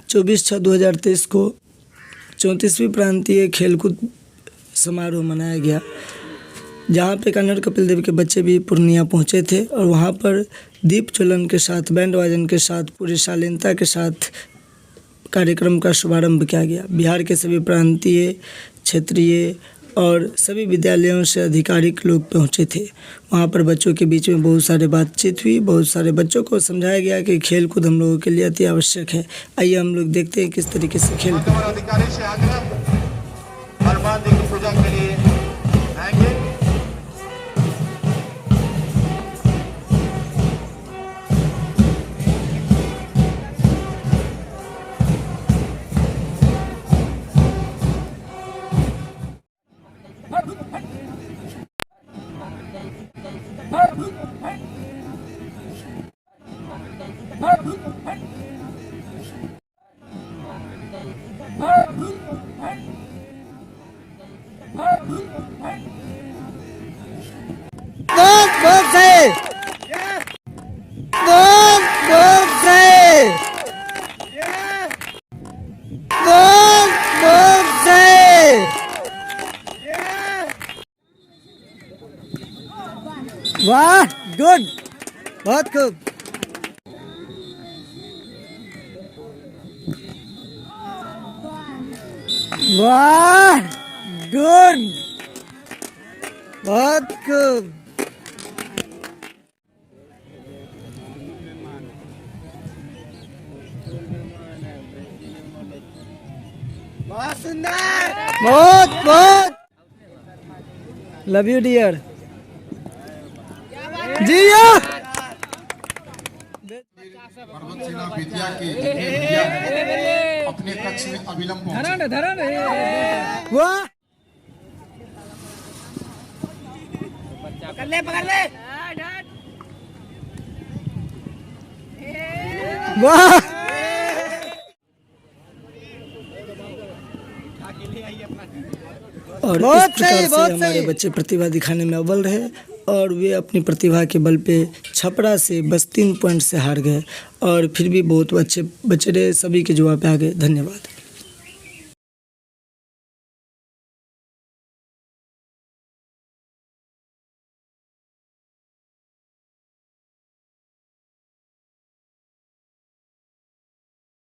24/6/2023 को 34वीं प्रांतीय खेलकूद समारोह मनाया गया, जहाँ पे कन्नड़ कपिल देव के बच्चे भी पूर्णिया पहुँचे थे और वहाँ पर दीप ज्वलन के साथ, बैंड वादन के साथ, पूरी शालीनता के साथ कार्यक्रम का शुभारंभ किया गया। बिहार के सभी प्रांतीय, क्षेत्रीय और सभी विद्यालयों से आधिकारिक लोग पहुँचे थे। वहाँ पर बच्चों के बीच में बहुत सारे बातचीत हुई, बहुत सारे बच्चों को समझाया गया कि खेलकूद हम लोगों के लिए अति आवश्यक है। आइए हम लोग देखते हैं किस तरीके से खेल अधिकारी से आग्रह हनुमान जी की पूजा के लिए आएंगे। वाह, गुड, बहुत खूब। वाह, गुड, बहुत खूब। बहुत सुंदर, बहुत लव यू डियर। जिया पर्वतसेना विद्या के अपने कक्ष में अविलंब वाह, पकड़ ले वाह, और इस प्रकार से हमारे बच्चे प्रतिभा दिखाने में अव्वल रहे और वे अपनी प्रतिभा के बल पे छपरा से बस 3 पॉइंट से हार गए और फिर भी बहुत अच्छे बच्चे रहे, सभी के जवाब पे आ गए। धन्यवाद।